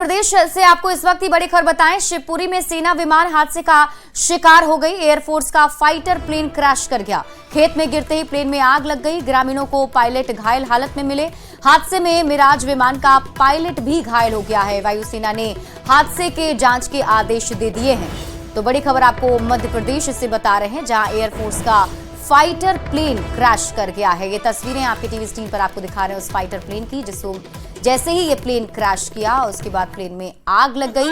प्रदेश से आपको इस वक्त की बड़ी खबर बताएं। शिवपुरी में सेना विमान हादसे का शिकार हो गई। एयरफोर्स का फाइटर प्लेन क्रैश कर गया। खेत में गिरते ही प्लेन में आग लग गई। ग्रामीणों को पायलट घायल हालत में मिले। हादसे में मिराज विमान का पायलट भी घायल हो गया है। वायुसेना ने हादसे के जांच के आदेश दे दिए हैं। तो बड़ी खबर आपको मध्य प्रदेश से बता रहे हैं, जहां एयरफोर्स का फाइटर प्लेन क्रैश कर गया है। ये तस्वीरें आपके टीवी स्क्रीन पर आपको दिखा रहे हैं उस फाइटर प्लेन की, जिसको जैसे ही ये प्लेन क्रैश किया उसके बाद प्लेन में आग लग गई।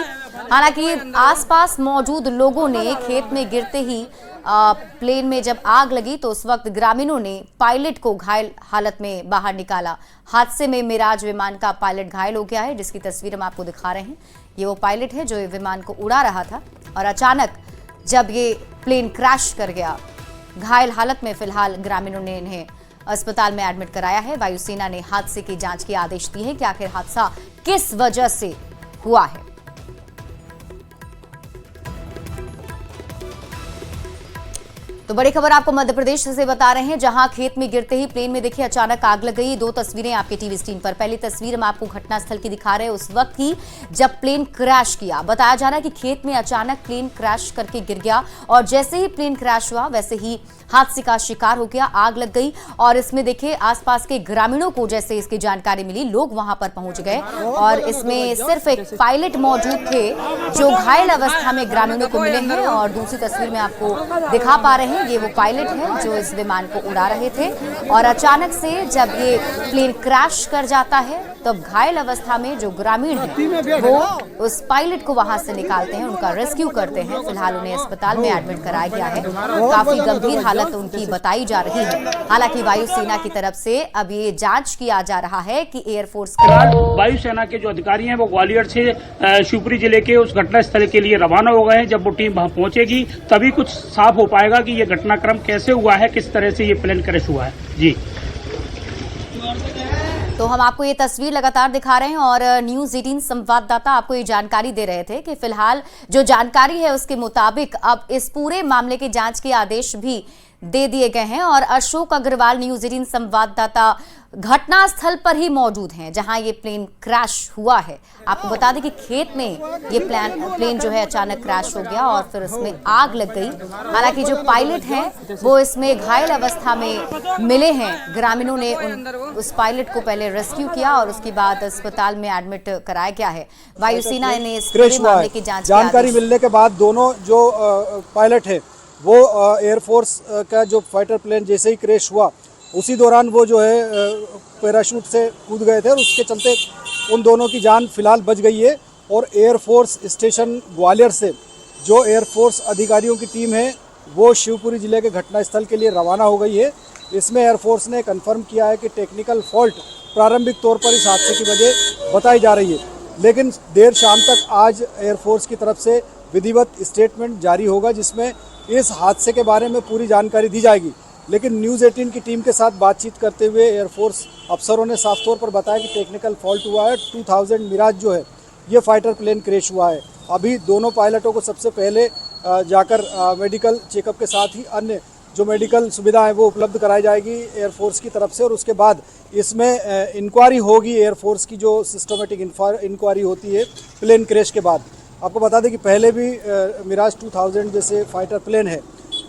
हालांकि आसपास मौजूद लोगों ने खेत में गिरते ही प्लेन में जब आग लगी तो उस वक्त ग्रामीणों ने पायलट को घायल हालत में बाहर निकाला। हादसे में मिराज विमान का पायलट घायल हो गया है, जिसकी तस्वीर हम आपको दिखा रहे हैं। ये वो पायलट है जो विमान को उड़ा रहा था और अचानक जब ये प्लेन क्रैश कर गया, घायल हालत में फिलहाल ग्रामीणों ने इन्हें अस्पताल में एडमिट कराया है। वायुसेना ने हादसे की जांच के आदेश दिए हैं कि आखिर हादसा किस वजह से हुआ है। तो बड़ी खबर आपको मध्य प्रदेश से बता रहे हैं, जहां खेत में गिरते ही प्लेन में देखिए अचानक आग लग गई। दो तस्वीरें आपके टीवी स्क्रीन पर। पहली तस्वीर हम आपको घटनास्थल की दिखा रहे हैं, उस वक्त की जब प्लेन क्रैश किया। बताया जा रहा है कि खेत में अचानक प्लेन क्रैश करके गिर गया और जैसे ही प्लेन क्रैश हुआ वैसे ही हादसे का शिकार हो गया, आग लग गई। और इसमें देखिए आसपास के ग्रामीणों को जैसे इसकी जानकारी मिली, लोग वहां पर पहुंच गए और इसमें सिर्फ एक पायलट मौजूद थे जो घायल अवस्था में ग्रामीणों को मिले हैं। और दूसरी तस्वीर में आपको दिखा पा रहे हैं, ये वो पायलट है जो इस विमान को उड़ा रहे थे और अचानक से जब ये प्लेन क्रैश कर जाता है तब घायल अवस्था में जो ग्रामीण है वो उस पायलट को वहां से निकालते हैं, उनका रेस्क्यू करते हैं। फिलहाल उन्हें अस्पताल में एडमिट कराया गया है। काफी गंभीर हालत उनकी बताई जा रही है। हालांकि वायुसेना की तरफ से अब ये जांच किया जा रहा है कि एयरफोर्स वायुसेना के जो अधिकारी हैं वो ग्वालियर से शिवपुरी जिले के उस घटनास्थल के लिए रवाना हो गए हैं। जब वो टीम वहां पहुंचेगी तभी कुछ साफ हो पाएगा कि ये घटनाक्रम कैसे हुआ है, किस तरह से ये प्लेन क्रैश हुआ है। जी, तो हम आपको ये तस्वीर लगातार दिखा रहे हैं और न्यूज़ 18 संवाददाता आपको ये जानकारी दे रहे थे कि फिलहाल जो जानकारी है उसके मुताबिक अब इस पूरे मामले की जांच के आदेश भी दे दिए गए हैं। और अशोक अग्रवाल न्यूज़ 18 संवाददाता घटनास्थल पर ही मौजूद हैं जहां ये प्लेन क्रैश हुआ है। आपको बता दें कि खेत में ये प्लेन जो है अचानक क्रैश हो गया और फिर उसमें आग लग गई। हालांकि जो पायलट हैं वो इसमें घायल अवस्था में मिले हैं। ग्रामीणों ने उस पायलट को पहले रेस्क्यू किया और उसके बाद अस्पताल में एडमिट कराया गया है। वायुसेना ने इस पूरे मामले की जानकारी मिलने के बाद दोनों जो पायलट है वो एयरफोर्स का जो फाइटर प्लेन जैसे ही क्रैश हुआ उसी दौरान वो जो है पैराशूट से कूद गए थे और उसके चलते उन दोनों की जान फिलहाल बच गई है। और एयरफोर्स स्टेशन ग्वालियर से जो एयरफोर्स अधिकारियों की टीम है वो शिवपुरी जिले के घटनास्थल के लिए रवाना हो गई है। इसमें एयरफोर्स ने कंफर्म किया है कि टेक्निकल फॉल्ट प्रारंभिक तौर पर इस हादसे की वजह बताई जा रही है, लेकिन देर शाम तक आज एयरफोर्स की तरफ से विधिवत स्टेटमेंट जारी होगा जिसमें इस हादसे के बारे में पूरी जानकारी दी जाएगी। लेकिन न्यूज़ 18 की टीम के साथ बातचीत करते हुए एयरफोर्स अफसरों ने साफ तौर पर बताया कि टेक्निकल फॉल्ट हुआ है। 2000 मिराज जो है ये फाइटर प्लेन क्रैश हुआ है। अभी दोनों पायलटों को सबसे पहले जाकर मेडिकल चेकअप के साथ ही अन्य जो मेडिकल सुविधा है वो उपलब्ध कराई जाएगी एयरफोर्स की तरफ से। और उसके बाद इसमें इंक्वायरी होगी, एयरफोर्स की जो सिस्टमेटिक इंक्वायरी होती है प्लेन क्रैश के बाद। आपको बता दें कि पहले भी मिराज 2000 जैसे फाइटर प्लेन है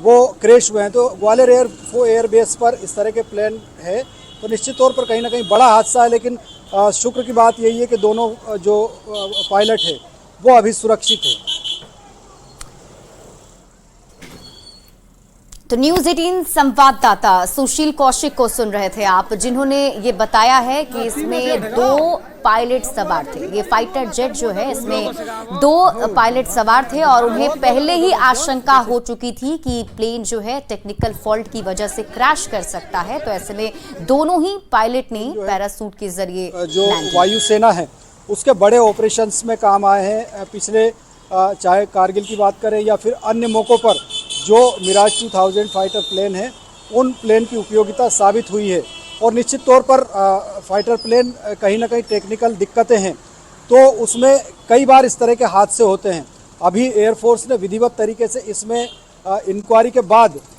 वो क्रैश हुए हैं। तो ग्वालियर एयरबेस पर इस तरह के प्लेन है तो निश्चित तौर पर कहीं ना कहीं बड़ा हादसा है। लेकिन शुक्र की बात यही है कि दोनों जो पायलट है वो अभी सुरक्षित है। तो न्यूज़ 18 संवाददाता सुशील कौशिक को सुन रहे थे आप, जिन्होंने ये बताया है कि इसमें 2 पायलट सवार थे। ये फाइटर जेट जो है इसमें 2 पायलट सवार थे और उन्हें पहले ही आशंका हो चुकी थी कि प्लेन जो है टेक्निकल फॉल्ट की वजह से क्रैश कर सकता है। तो ऐसे में दोनों ही पायलट ने पैराशूट के जरिए जो वायुसेना है उसके बड़े ऑपरेशंस में काम आए हैं। पिछले चाहे कारगिल की बात करें या फिर अन्य मौक़ों पर जो मिराज 2000 फाइटर प्लेन है उन प्लेन की उपयोगिता साबित हुई है। और निश्चित तौर पर फाइटर प्लेन कहीं ना कहीं टेक्निकल दिक्कतें हैं तो उसमें कई बार इस तरह के हादसे होते हैं। अभी एयरफोर्स ने विधिवत तरीके से इसमें इंक्वायरी के बाद